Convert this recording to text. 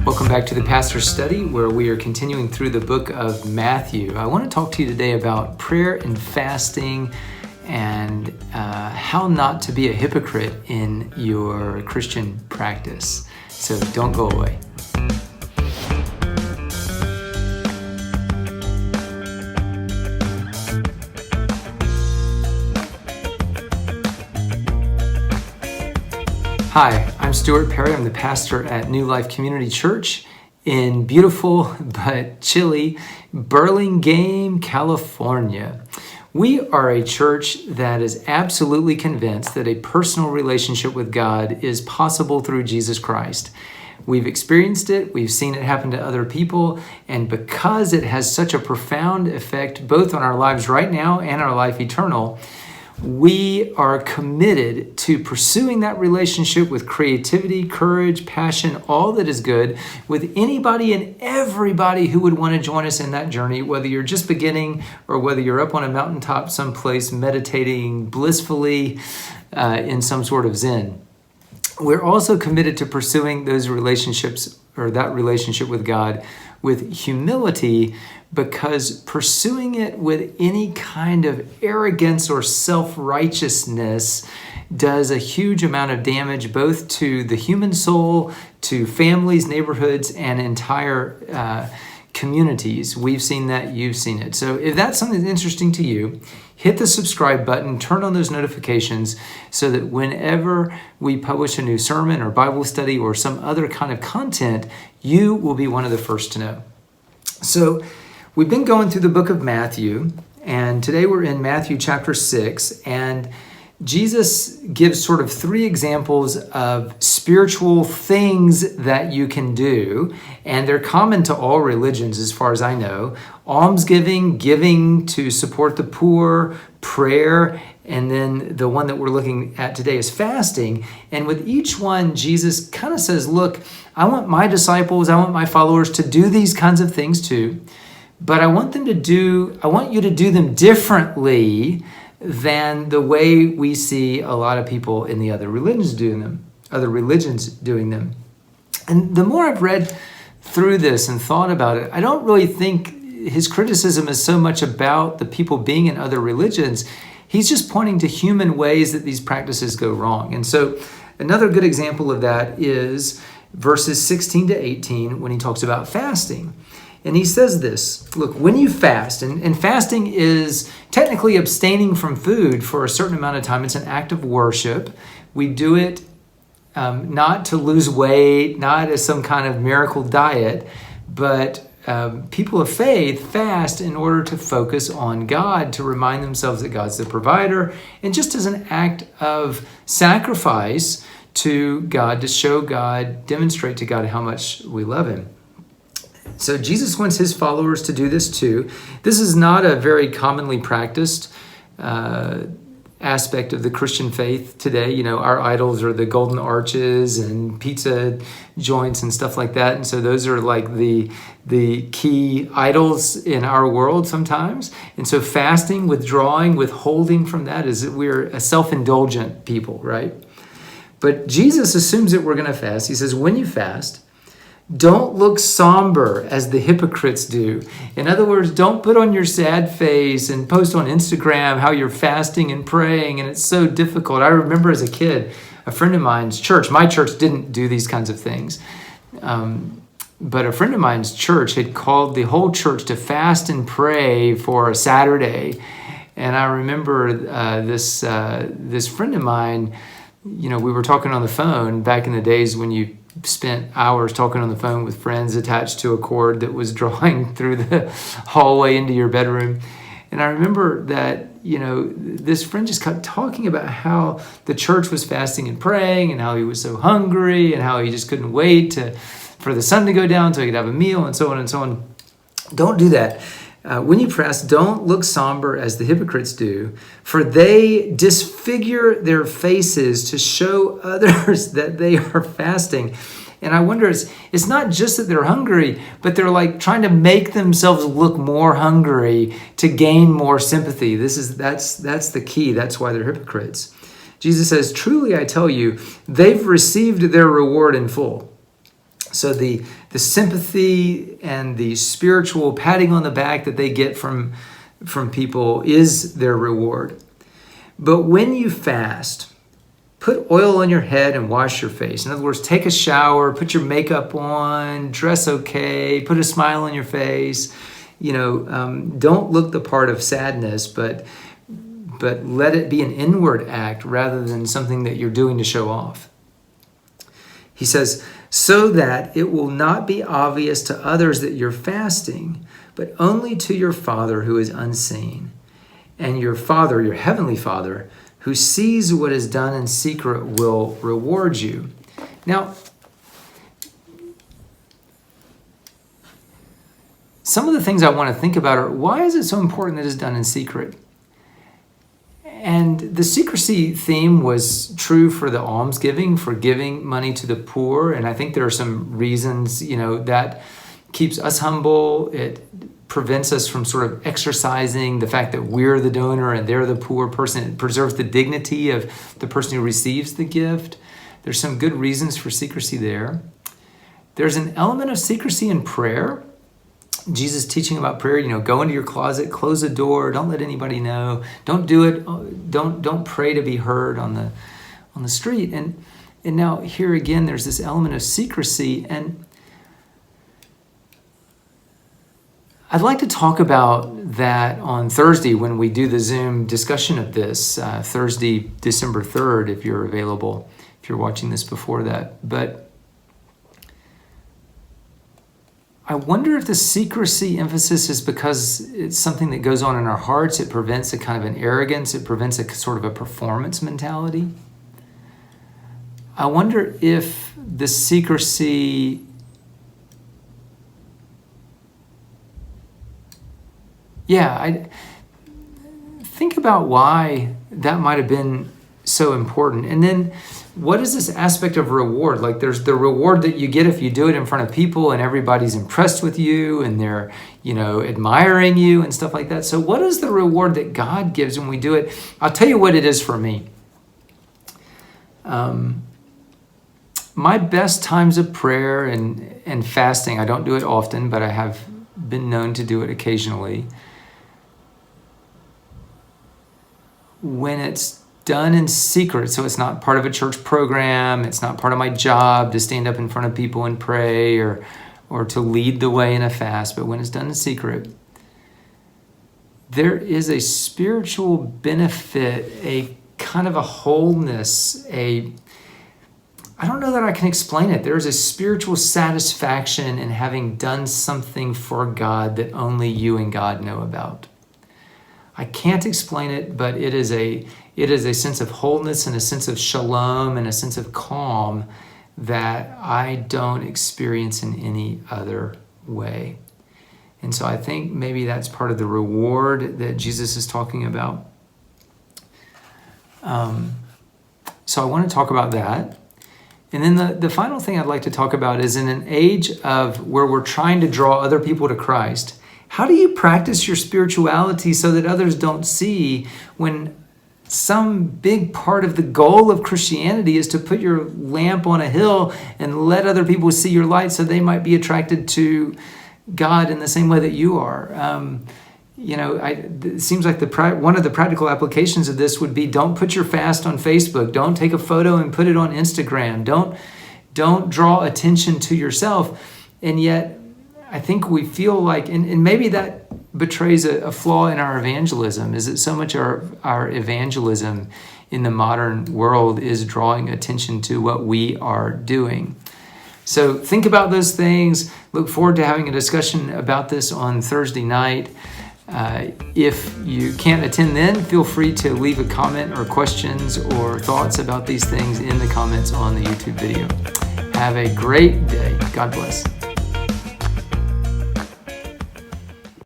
Welcome back to the Pastor's Study, where we are continuing through the book of Matthew. I want to talk to you today about prayer and fasting and how not to be a hypocrite in your Christian practice. So don't go away. Hi, I'm Stuart Perry. I'm the pastor at New Life Community Church in beautiful but chilly Burlingame, California. We are a church that is absolutely convinced that a personal relationship with God is possible through Jesus Christ. We've experienced it, we've seen it happen to other people, and because it has such a profound effect both on our lives right now and our life eternal, we are committed to pursuing that relationship with creativity, courage, passion, all that is good, with anybody and everybody who would want to join us in that journey, whether you're just beginning or whether you're up on a mountaintop someplace meditating blissfully in some sort of Zen. We're also committed to pursuing those relationships or that relationship with God with humility, because pursuing it with any kind of arrogance or self-righteousness does a huge amount of damage both to the human soul, to families, neighborhoods, and entire communities. We've seen that, you've seen it. So if that's something that's interesting to you, hit the subscribe button, turn on those notifications so that whenever we publish a new sermon or Bible study or some other kind of content, you will be one of the first to know. So we've been going through the book of Matthew, and today we're in Matthew chapter 6, and Jesus gives sort of three examples of spiritual things that you can do, and they're common to all religions as far as I know. Almsgiving, giving to support the poor, prayer, and then the one that we're looking at today is fasting. And with each one, Jesus kind of says, look, I want my disciples, I want my followers to do these kinds of things too, but I want you to do them differently than the way we see a lot of people in the other religions doing them. And the more I've read through this and thought about it, I don't really think his criticism is so much about the people being in other religions. He's just pointing to human ways that these practices go wrong. And so another good example of that is verses 16 to 18 when he talks about fasting. And he says this, look, when you fast, and fasting is technically abstaining from food for a certain amount of time. It's an act of worship. We do it not to lose weight, not as some kind of miracle diet, but people of faith fast in order to focus on God, to remind themselves that God's the provider, and just as an act of sacrifice to God, to show God, demonstrate to God how much we love Him. So Jesus wants his followers to do this too. This is not a very commonly practiced aspect of the Christian faith today. You know, our idols are the golden arches and pizza joints and stuff like that. And so those are like the key idols in our world sometimes. And so fasting, withdrawing, withholding from that is that we're a self-indulgent people, right? But Jesus assumes that we're going to fast. He says, when you fast, don't look somber as the hypocrites do. In other words, don't put on your sad face and post on Instagram how you're fasting and praying and it's so difficult. I remember as a kid, a friend of mine's church, my church didn't do these kinds of things, but a friend of mine's church had called the whole church to fast and pray for a Saturday. And I remember this friend of mine, you know, we were talking on the phone back in the days when you spent hours talking on the phone with friends attached to a cord that was drawing through the hallway into your bedroom. And I remember that, you know, this friend just kept talking about how the church was fasting and praying and how he was so hungry and how he just couldn't wait for the sun to go down so he could have a meal and so on and so on. Don't do that. When you fast, don't look somber as the hypocrites do, for they disfigure their faces to show others that they are fasting. And I wonder, it's not just that they're hungry, but they're like trying to make themselves look more hungry to gain more sympathy. That's the key. That's why they're hypocrites. Jesus says, truly I tell you, they've received their reward in full. So the sympathy and the spiritual patting on the back that they get from people is their reward. But when you fast, put oil on your head and wash your face. In other words, take a shower, put your makeup on, dress okay, put a smile on your face. Don't look the part of sadness, but let it be an inward act rather than something that you're doing to show off. He says, so that it will not be obvious to others that you're fasting, but only to your Father who is unseen. And your Father, your heavenly Father, who sees what is done in secret, will reward you. Now, some of the things I want to think about are, why is it so important that it's done in secret? And the secrecy theme was true for the almsgiving, for giving money to the poor. And I think there are some reasons, that keeps us humble. It prevents us from sort of exercising the fact that we're the donor and they're the poor person. It preserves the dignity of the person who receives the gift. There's some good reasons for secrecy there. There's an element of secrecy in prayer. Jesus teaching about prayer, go into your closet, close the door, don't let anybody know. Don't do it. Don't pray to be heard on the street. And now here again, there's this element of secrecy. And I'd like to talk about that on Thursday when we do the Zoom discussion of this, Thursday, December 3rd, if you're available, if you're watching this before that. But I wonder if the secrecy emphasis is because it's something that goes on in our hearts. It prevents a kind of an arrogance. It prevents a sort of a performance mentality. I wonder if the secrecy I think about why that might have been so important. And then what is this aspect of reward? Like there's the reward that you get if you do it in front of people and everybody's impressed with you and they're, admiring you and stuff like that. So what is the reward that God gives when we do it? I'll tell you what it is for me. My best times of prayer and fasting, I don't do it often, but I have been known to do it occasionally. When it's done in secret, so it's not part of a church program, it's not part of my job to stand up in front of people and pray or to lead the way in a fast, but when it's done in secret, there is a spiritual benefit, a kind of a wholeness, I don't know that I can explain it. There is a spiritual satisfaction in having done something for God that only you and God know about. I can't explain it, but it is a sense of wholeness and a sense of shalom and a sense of calm that I don't experience in any other way. And so I think maybe that's part of the reward that Jesus is talking about. So I want to talk about that. And then the final thing I'd like to talk about is in an age of where we're trying to draw other people to Christ, how do you practice your spirituality so that others don't see when some big part of the goal of Christianity is to put your lamp on a hill and let other people see your light so they might be attracted to God in the same way that you are? It seems like one of the practical applications of this would be don't put your fast on Facebook. Don't take a photo and put it on Instagram. Don't draw attention to yourself. And yet, I think we feel like, and maybe that betrays a flaw in our evangelism, is that so much of our evangelism in the modern world is drawing attention to what we are doing. So think about those things. Look forward to having a discussion about this on Thursday night. If you can't attend then, feel free to leave a comment or questions or thoughts about these things in the comments on the YouTube video. Have a great day. God bless.